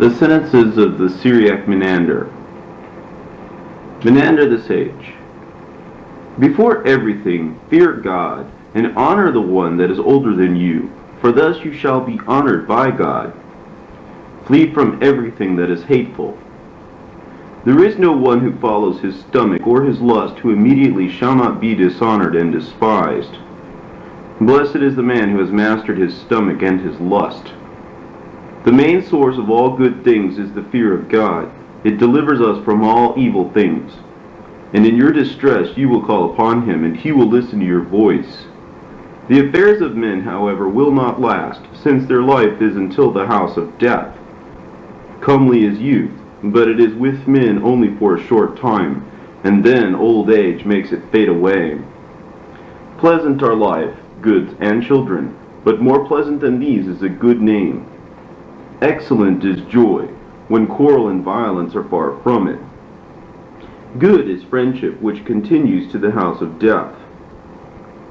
The sentences of the Syriac Menander. Menander the sage. Before everything, fear God, and honor the one that is older than you, for thus you shall be honored by God. Flee from everything that is hateful. There is no one who follows his stomach or his lust who immediately shall not be dishonored and despised. Blessed is the man who has mastered his stomach and his lust. The main source of all good things is the fear of God. It delivers us from all evil things. And in your distress you will call upon him, and he will listen to your voice. The affairs of men, however, will not last, since their life is until the house of death. Comely is youth, but it is with men only for a short time, and then old age makes it fade away. Pleasant are life, goods, and children, but more pleasant than these is a good name. Excellent is joy, when quarrel and violence are far from it. Good is friendship which continues to the house of death.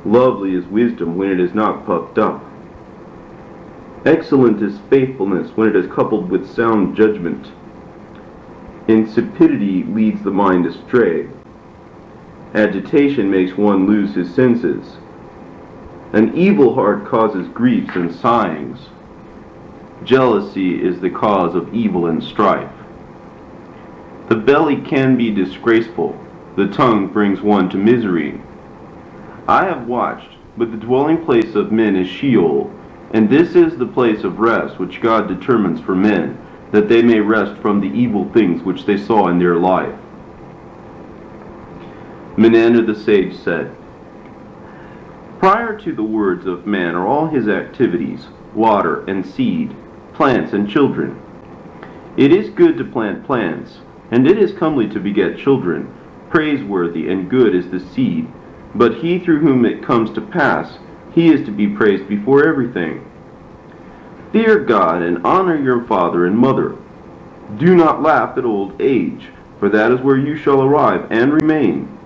Lovely is wisdom when it is not puffed up. Excellent is faithfulness when it is coupled with sound judgment. Insipidity leads the mind astray. Agitation makes one lose his senses. An evil heart causes griefs and sighings. Jealousy is the cause of evil and strife. The belly can be disgraceful. The tongue brings one to misery. I have watched, but the dwelling place of men is Sheol, and this is the place of rest which God determines for men, that they may rest from the evil things which they saw in their life. Menander the sage said, Prior to the words of man are all his activities, water and seed, plants and children. It is good to plant plants, and it is comely to beget children. Praiseworthy and good is the seed, but he through whom it comes to pass, he is to be praised before everything. Fear God and honor your father and mother. Do not laugh at old age, for that is where you shall arrive and remain.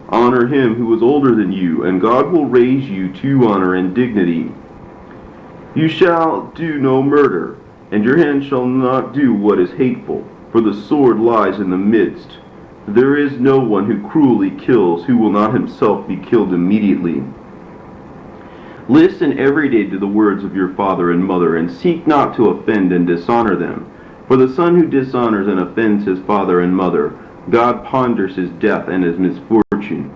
Honor him who is older than you, and God will raise you to honor and dignity. You shall do no murder, and your hand shall not do what is hateful, for the sword lies in the midst. There is no one who cruelly kills who will not himself be killed immediately. Listen every day to the words of your father and mother, and seek not to offend and dishonor them. For the son who dishonors and offends his father and mother, God ponders his death and his misfortune.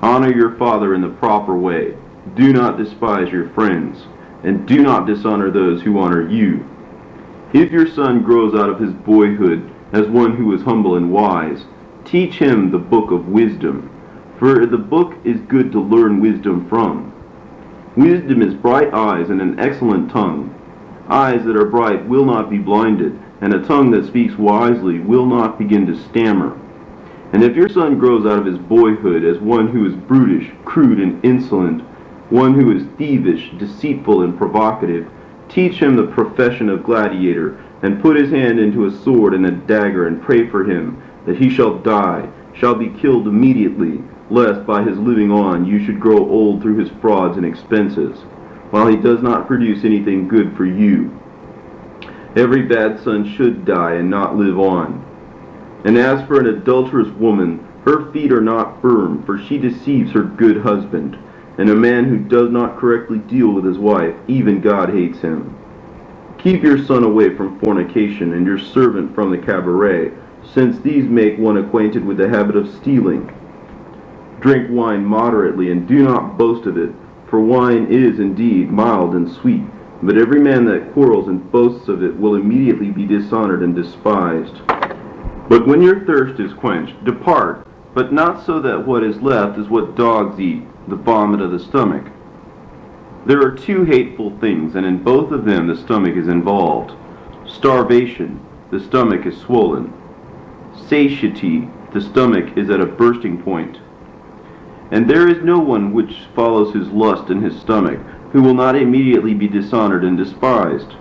Honor your father in the proper way. Do not despise your friends, and do not dishonor those who honor you. If your son grows out of his boyhood as one who is humble and wise, teach him the book of wisdom, for the book is good to learn wisdom from. Wisdom is bright eyes and an excellent tongue. Eyes that are bright will not be blinded, and a tongue that speaks wisely will not begin to stammer. And if your son grows out of his boyhood as one who is brutish, crude, and insolent, one who is thievish, deceitful, and provocative, teach him the profession of gladiator, and put his hand into a sword and a dagger, and pray for him, that he shall die, shall be killed immediately, lest by his living on you should grow old through his frauds and expenses, while he does not produce anything good for you. Every bad son should die and not live on. And as for an adulterous woman, her feet are not firm, for she deceives her good husband. And a man who does not correctly deal with his wife, even God hates him. Keep your son away from fornication, and your servant from the cabaret, since these make one acquainted with the habit of stealing. Drink wine moderately, and do not boast of it, for wine is indeed mild and sweet, but every man that quarrels and boasts of it will immediately be dishonored and despised. But when your thirst is quenched, depart, but not so that what is left is what dogs eat, the vomit of the stomach. There are two hateful things, and in both of them the stomach is involved. Starvation, the stomach is swollen. Satiety, the stomach is at a bursting point. And there is no one which follows his lust in his stomach, who will not immediately be dishonored and despised.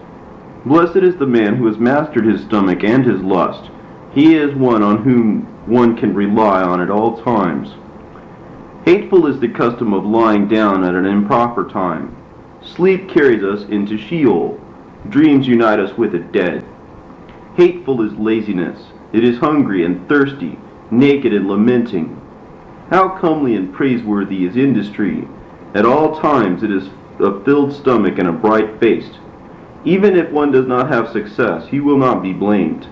Blessed is the man who has mastered his stomach and his lust. He is one on whom one can rely on at all times. Hateful is the custom of lying down at an improper time. Sleep carries us into Sheol. Dreams unite us with the dead. Hateful is laziness. It is hungry and thirsty, naked and lamenting. How comely and praiseworthy is industry! At all times it is a filled stomach and a bright face. Even if one does not have success, he will not be blamed.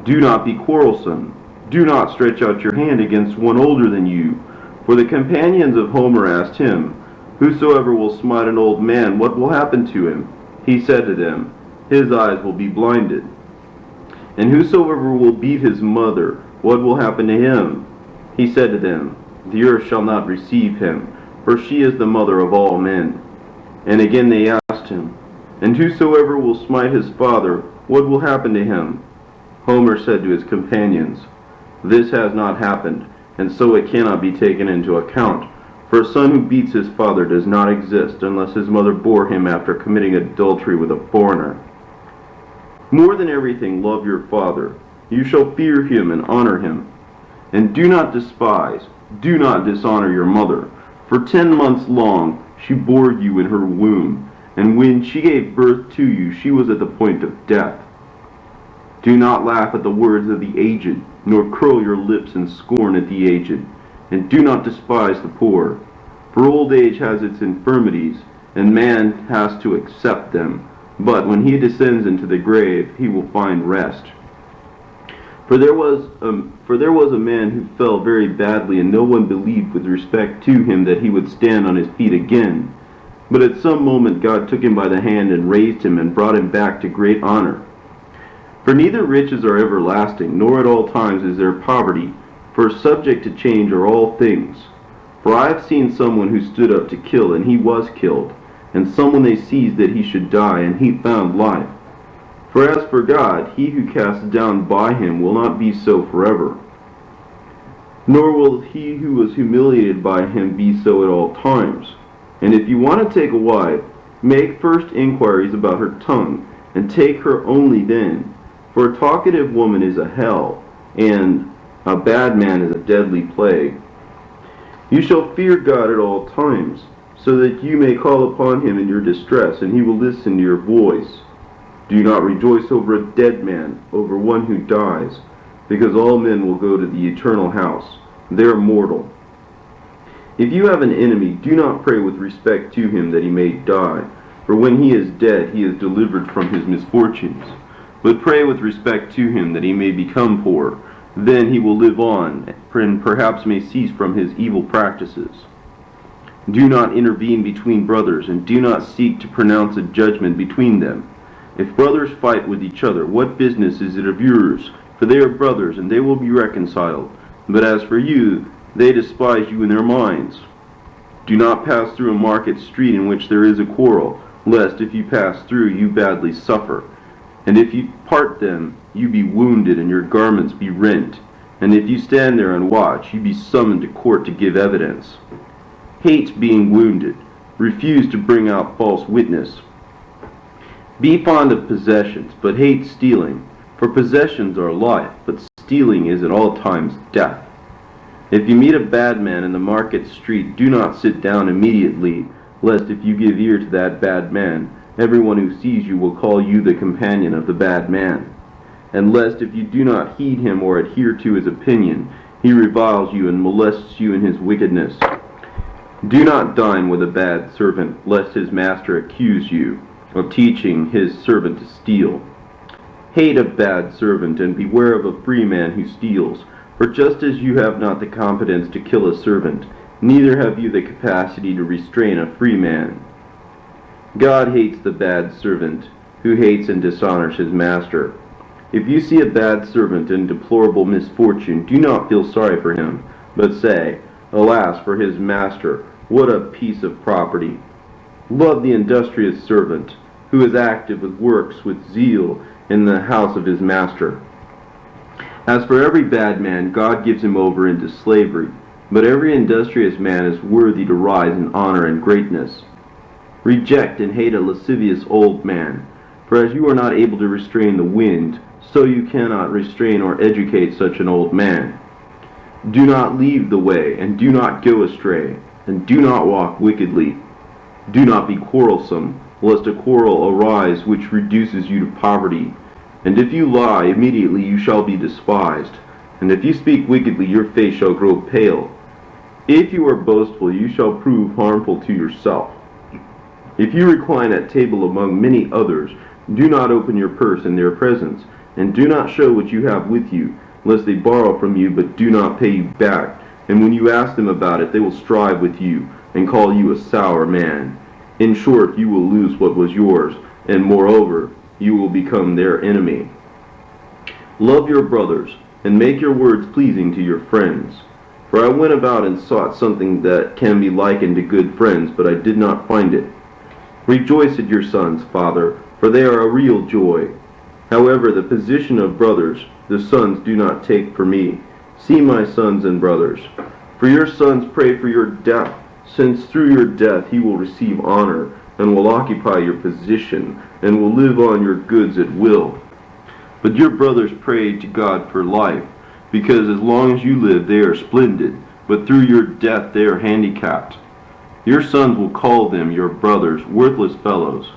Do not be quarrelsome. Do not stretch out your hand against one older than you. For the companions of Homer asked him, Whosoever will smite an old man, what will happen to him? He said to them, His eyes will be blinded. And whosoever will beat his mother, what will happen to him? He said to them, The earth shall not receive him, for she is the mother of all men. And again they asked him, And whosoever will smite his father, what will happen to him? Homer said to his companions, This has not happened, and so it cannot be taken into account. For a son who beats his father does not exist unless his mother bore him after committing adultery with a foreigner. More than everything, love your father. You shall fear him and honor him. And do not despise, do not dishonor your mother. For 10 months long she bore you in her womb, and when she gave birth to you, she was at the point of death. Do not laugh at the words of the aged, nor curl your lips in scorn at the aged, and do not despise the poor. For old age has its infirmities, and man has to accept them. But when he descends into the grave, he will find rest. For there was a man who fell very badly, and no one believed with respect to him that he would stand on his feet again. But at some moment God took him by the hand and raised him and brought him back to great honor. For neither riches are everlasting, nor at all times is there poverty, for subject to change are all things. For I have seen someone who stood up to kill, and he was killed, and someone they seized that he should die, and he found life. For as for God, he who casts down by him will not be so forever, nor will he who was humiliated by him be so at all times. And if you want to take a wife, make first inquiries about her tongue, and take her only then. For a talkative woman is a hell, and a bad man is a deadly plague. You shall fear God at all times, so that you may call upon him in your distress, and he will listen to your voice. Do not rejoice over a dead man, over one who dies, because all men will go to the eternal house. They are mortal. If you have an enemy, do not pray with respect to him that he may die, for when he is dead, he is delivered from his misfortunes. But pray with respect to him that he may become poor. Then he will live on, and perhaps may cease from his evil practices. Do not intervene between brothers, and do not seek to pronounce a judgment between them. If brothers fight with each other, what business is it of yours? For they are brothers, and they will be reconciled. But as for you, they despise you in their minds. Do not pass through a market street in which there is a quarrel, lest if you pass through, you badly suffer. And if you part them, you be wounded, and your garments be rent. And if you stand there and watch, you be summoned to court to give evidence. Hate being wounded. Refuse to bring out false witness. Be fond of possessions, but hate stealing. For possessions are life, but stealing is at all times death. If you meet a bad man in the market street, do not sit down immediately, lest if you give ear to that bad man, everyone who sees you will call you the companion of the bad man. And lest if you do not heed him or adhere to his opinion, he reviles you and molests you in his wickedness. Do not dine with a bad servant, lest his master accuse you of teaching his servant to steal. Hate a bad servant, and beware of a free man who steals. For just as you have not the competence to kill a servant, neither have you the capacity to restrain a free man. God hates the bad servant, who hates and dishonors his master. If you see a bad servant in deplorable misfortune, do not feel sorry for him, but say, Alas for his master, what a piece of property! Love the industrious servant, who is active with works with zeal in the house of his master. As for every bad man, God gives him over into slavery, but every industrious man is worthy to rise in honor and greatness. Reject and hate a lascivious old man, for as you are not able to restrain the wind, so you cannot restrain or educate such an old man. Do not leave the way, and do not go astray, and do not walk wickedly. Do not be quarrelsome, lest a quarrel arise which reduces you to poverty. And if you lie, immediately you shall be despised. And if you speak wickedly, your face shall grow pale. If you are boastful, you shall prove harmful to yourself. If you recline at table among many others, do not open your purse in their presence, and do not show what you have with you, lest they borrow from you but do not pay you back. And when you ask them about it, they will strive with you and call you a sour man. In short, you will lose what was yours, and moreover, you will become their enemy. Love your brothers, and make your words pleasing to your friends. For I went about and sought something that can be likened to good friends, but I did not find it. Rejoice at your sons, Father, for they are a real joy. However, the position of brothers, the sons do not take for me. See my sons and brothers. For your sons pray for your death, since through your death he will receive honor, and will occupy your position, and will live on your goods at will. But your brothers pray to God for life, because as long as you live they are splendid, but through your death they are handicapped. Your sons will call them, your brothers, worthless fellows.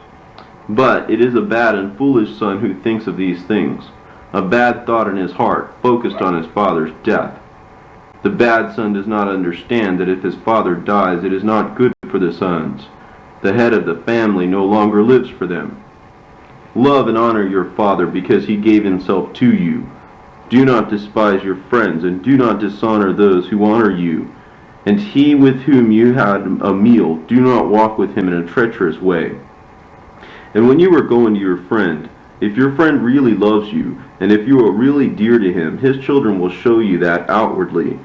But it is a bad and foolish son who thinks of these things, a bad thought in his heart, focused on his father's death. The bad son does not understand that if his father dies, it is not good for the sons. The head of the family no longer lives for them. Love and honor your father, because he gave himself to you. Do not despise your friends, and do not dishonor those who honor you. And he with whom you had a meal, do not walk with him in a treacherous way. And when you are going to your friend, if your friend really loves you, and if you are really dear to him, his children will show you that outwardly.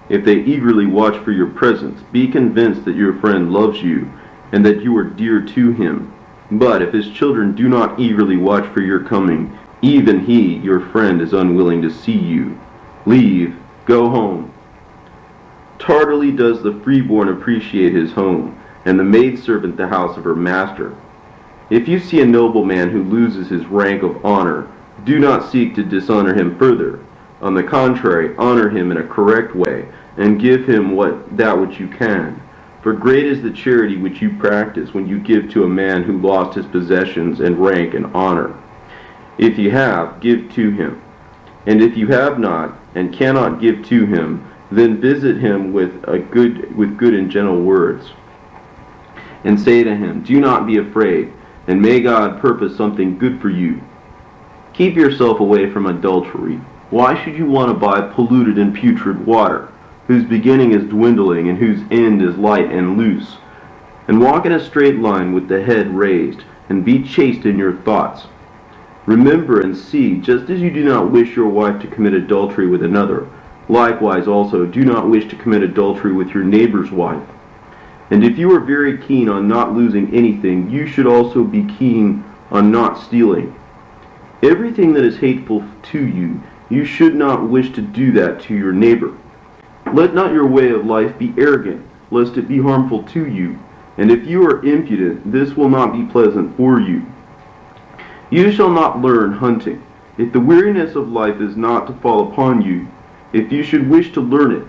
If they eagerly watch for your presence, be convinced that your friend loves you, and that you are dear to him. But if his children do not eagerly watch for your coming, even he, your friend, is unwilling to see you. Leave, go home. Tardily does the freeborn appreciate his home, and the maidservant the house of her master. If you see a nobleman who loses his rank of honor, do not seek to dishonor him further. On the contrary, honor him in a correct way, and give him that which you can. For great is the charity which you practice when you give to a man who lost his possessions and rank and honor. If you have, give to him. And if you have not, and cannot give to him, then visit him with good and gentle words. And say to him, do not be afraid, and may God purpose something good for you. Keep yourself away from adultery. Why should you want to buy polluted and putrid water, whose beginning is dwindling and whose end is light and loose? And walk in a straight line with the head raised, and be chaste in your thoughts. Remember and see, just as you do not wish your wife to commit adultery with another, likewise also do not wish to commit adultery with your neighbor's wife. And if you are very keen on not losing anything, you should also be keen on not stealing. Everything that is hateful to you, you should not wish to do that to your neighbor. Let not your way of life be arrogant, lest it be harmful to you. And if you are impudent, this will not be pleasant for you. You shall not learn hunting, if the weariness of life is not to fall upon you, if you should wish to learn it.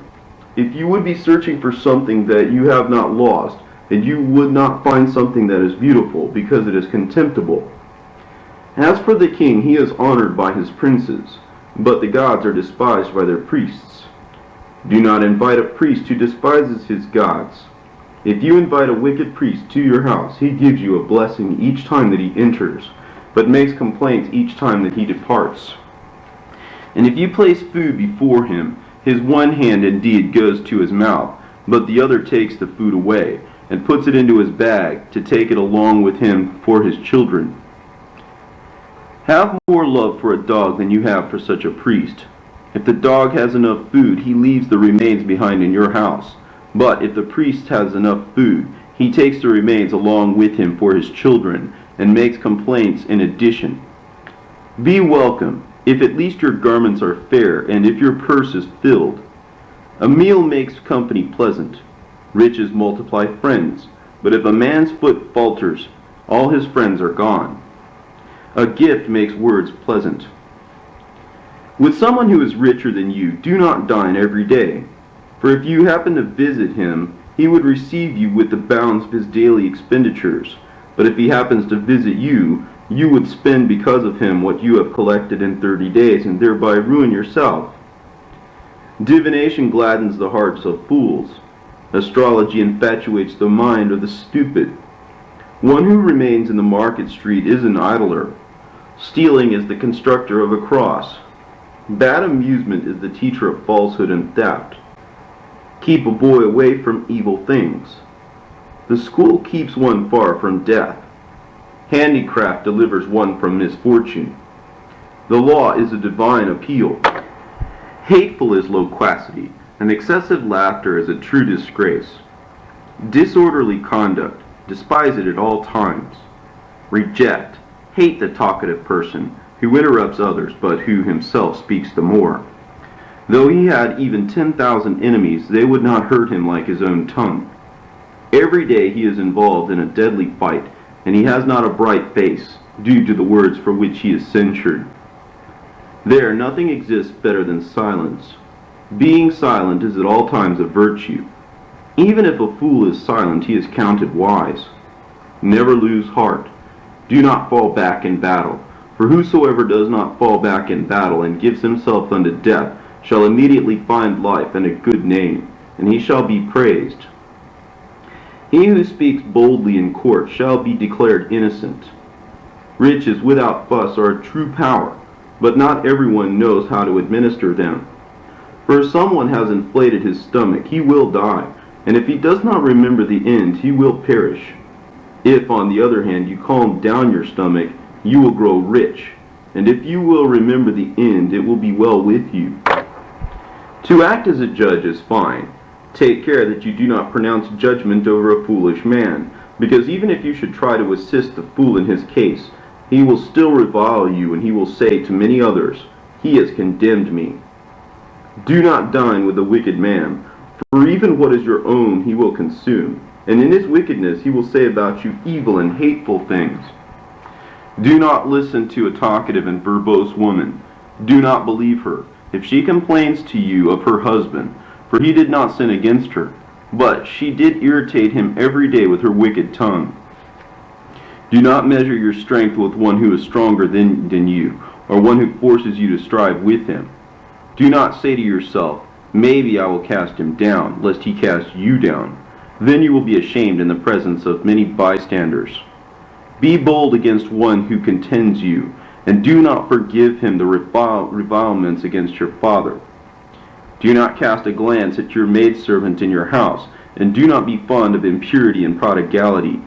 If you would be searching for something that you have not lost, and you would not find something that is beautiful, because it is contemptible. As for the king, he is honored by his princes, but the gods are despised by their priests. Do not invite a priest who despises his gods. If you invite a wicked priest to your house, he gives you a blessing each time that he enters, but makes complaints each time that he departs. And if you place food before him, his one hand indeed goes to his mouth, but the other takes the food away, and puts it into his bag, to take it along with him for his children. Have more love for a dog than you have for such a priest. If the dog has enough food, he leaves the remains behind in your house. But if the priest has enough food, he takes the remains along with him for his children, and makes complaints in addition. Be welcome, if at least your garments are fair, and if your purse is filled. A meal makes company pleasant. Riches multiply friends. But if a man's foot falters, all his friends are gone. A gift makes words pleasant. With someone who is richer than you, do not dine every day. For if you happen to visit him, he would receive you with the bounds of his daily expenditures. But if he happens to visit you, You would spend because of him what you have collected in 30 days, and thereby ruin yourself. Divination gladdens the hearts of fools. Astrology infatuates the mind of the stupid. One who remains in the market street is an idler. Stealing is the constructor of a cross. Bad amusement is the teacher of falsehood and theft. Keep a boy away from evil things. The school keeps one far from death. Handicraft delivers one from misfortune. The law is a divine appeal. Hateful is loquacity, and excessive laughter is a true disgrace. Disorderly conduct, despise it at all times. Reject, hate the talkative person who interrupts others, but who himself speaks the more. Though he had even 10,000 enemies, they would not hurt him like his own tongue. Every day he is involved in a deadly fight, and he has not a bright face, due to the words for which he is censured. There, nothing exists better than silence. Being silent is at all times a virtue. Even if a fool is silent, he is counted wise. Never lose heart. Do not fall back in battle. For whosoever does not fall back in battle and gives himself unto death shall immediately find life and a good name, and he shall be praised. He who speaks boldly in court shall be declared innocent. Riches without fuss are a true power, but not everyone knows how to administer them. For if someone has inflated his stomach, he will die, and if he does not remember the end, he will perish. If, on the other hand, you calm down your stomach, you will grow rich, and if you will remember the end, it will be well with you. To act as a judge is fine. Take care that you do not pronounce judgment over a foolish man, because even if you should try to assist the fool in his case, he will still revile you, and he will say to many others, "He has condemned me." Do not dine with a wicked man, for even what is your own he will consume, and in his wickedness he will say about you evil and hateful things. Do not listen to a talkative and verbose woman. Do not believe her, if she complains to you of her husband, for he did not sin against her, but she did irritate him every day with her wicked tongue. Do not measure your strength with one who is stronger than you, or one who forces you to strive with him. Do not say to yourself, "Maybe I will cast him down, lest he cast you down." Then you will be ashamed in the presence of many bystanders. Be bold against one who contends you, and do not forgive him the revilements against your father. Do not cast a glance at your maidservant in your house, and do not be fond of impurity and prodigality.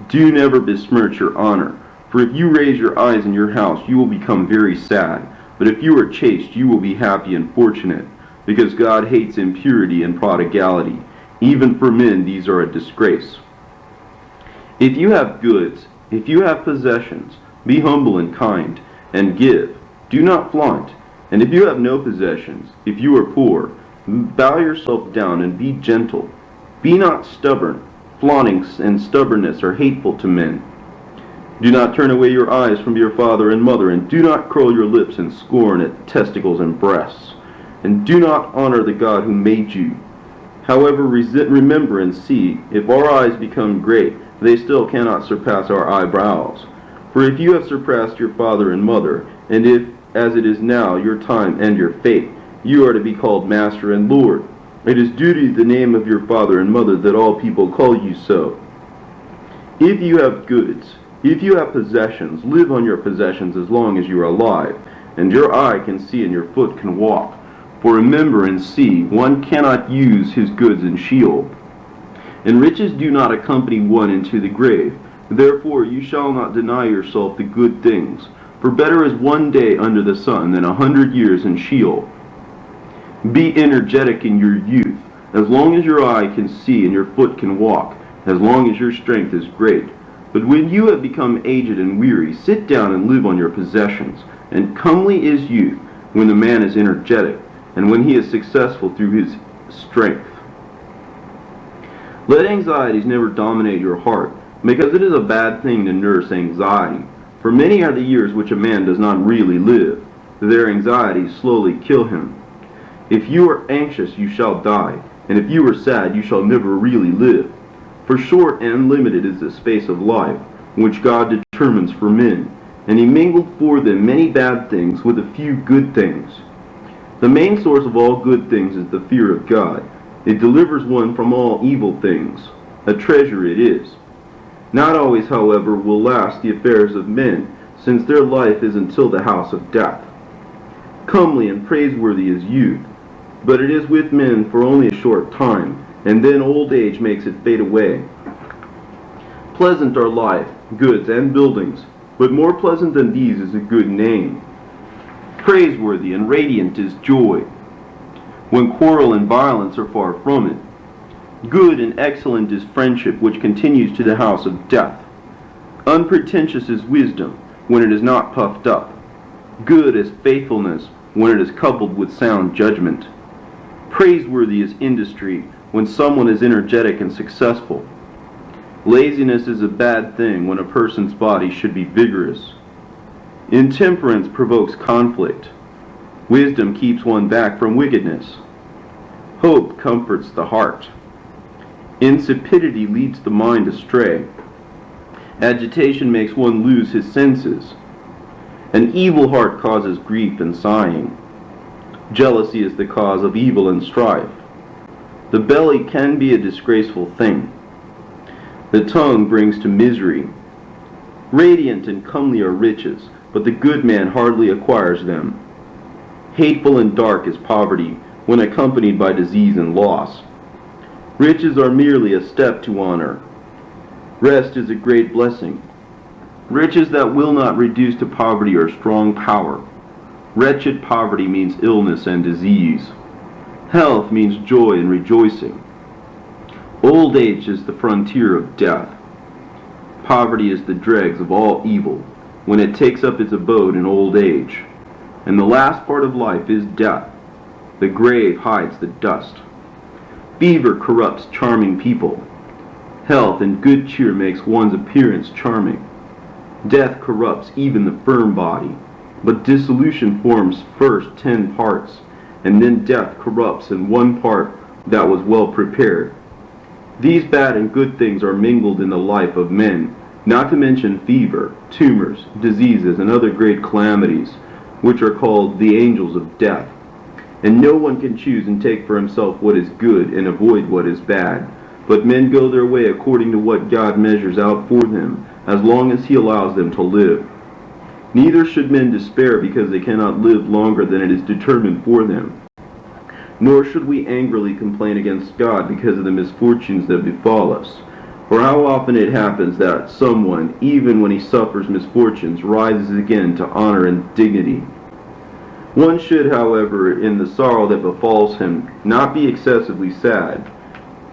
Do never besmirch your honor, for if you raise your eyes in your house, you will become very sad. But if you are chaste, you will be happy and fortunate, because God hates impurity and prodigality. Even for men, these are a disgrace. If you have goods, if you have possessions, be humble and kind, and give. Do not flaunt. And if you have no possessions, if you are poor, bow yourself down and be gentle. Be not stubborn. Flaunting and stubbornness are hateful to men. Do not turn away your eyes from your father and mother, and do not curl your lips in scorn at testicles and breasts. And do not honor the God who made you. However, remember and see, if our eyes become great, they still cannot surpass our eyebrows. For if you have surpassed your father and mother, and if, as it is now, your time and your fate, you are to be called Master and Lord. It is due to the name of your father and mother that all people call you so. If you have goods, if you have possessions, live on your possessions as long as you are alive, and your eye can see and your foot can walk. For remember and see, one cannot use his goods in Sheol. And riches do not accompany one into the grave. Therefore you shall not deny yourself the good things. For better is one day under the sun than 100 years in Sheol. Be energetic in your youth, as long as your eye can see and your foot can walk, as long as your strength is great. But when you have become aged and weary, sit down and live on your possessions. And comely is youth, when the man is energetic, and when he is successful through his strength. Let anxieties never dominate your heart, because it is a bad thing to nurse anxiety. For many are the years which a man does not really live. Their anxieties slowly kill him. If you are anxious, you shall die, and if you are sad, you shall never really live. For short and limited is the space of life, which God determines for men, and he mingled for them many bad things with a few good things. The main source of all good things is the fear of God. It delivers one from all evil things. A treasure it is. Not always, however, will last the affairs of men, since their life is until the house of death. Comely and praiseworthy is youth, but it is with men for only a short time, and then old age makes it fade away. Pleasant are life, goods, and buildings, but more pleasant than these is a good name. Praiseworthy and radiant is joy, when quarrel and violence are far from it. Good and excellent is friendship, which continues to the house of death. Unpretentious is wisdom, when it is not puffed up. Good is faithfulness, when it is coupled with sound judgment. Praiseworthy is industry, when someone is energetic and successful. Laziness is a bad thing when a person's body should be vigorous. Intemperance provokes conflict. Wisdom keeps one back from wickedness. Hope comforts the heart. Insipidity leads the mind astray. Agitation makes one lose his senses. An evil heart causes grief and sighing. Jealousy is the cause of evil and strife. The belly can be a disgraceful thing. The tongue brings to misery. Radiant and comely are riches, but the good man hardly acquires them. Hateful and dark is poverty, when accompanied by disease and loss. Riches are merely a step to honor. Rest is a great blessing. Riches that will not reduce to poverty are strong power. Wretched poverty means illness and disease. Health means joy and rejoicing. Old age is the frontier of death. Poverty is the dregs of all evil, when it takes up its abode in old age. And the last part of life is death. The grave hides the dust. Fever corrupts charming people. Health and good cheer makes one's appearance charming. Death corrupts even the firm body, but dissolution forms first 10 parts, and then death corrupts in one part that was well prepared. These bad and good things are mingled in the life of men, not to mention fever, tumors, diseases, and other great calamities, which are called the angels of death. And no one can choose and take for himself what is good and avoid what is bad, but men go their way according to what God measures out for them, as long as he allows them to live. Neither should men despair because they cannot live longer than it is determined for them. Nor should we angrily complain against God because of the misfortunes that befall us. For how often it happens that someone, even when he suffers misfortunes, rises again to honor and dignity. One should, however, in the sorrow that befalls him, not be excessively sad,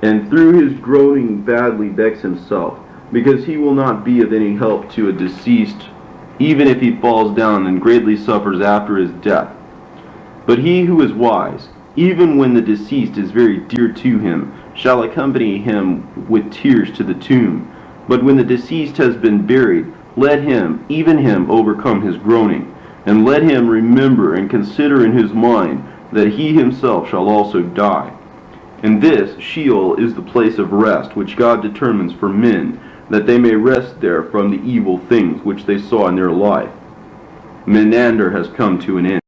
and through his groaning badly vex himself, because he will not be of any help to a deceased, even if he falls down and greatly suffers after his death. But he who is wise, even when the deceased is very dear to him, shall accompany him with tears to the tomb. But when the deceased has been buried, let him, even him, overcome his groaning, and let him remember and consider in his mind that he himself shall also die. And this, Sheol, is the place of rest which God determines for men, that they may rest there from the evil things which they saw in their life. Menander has come to an end.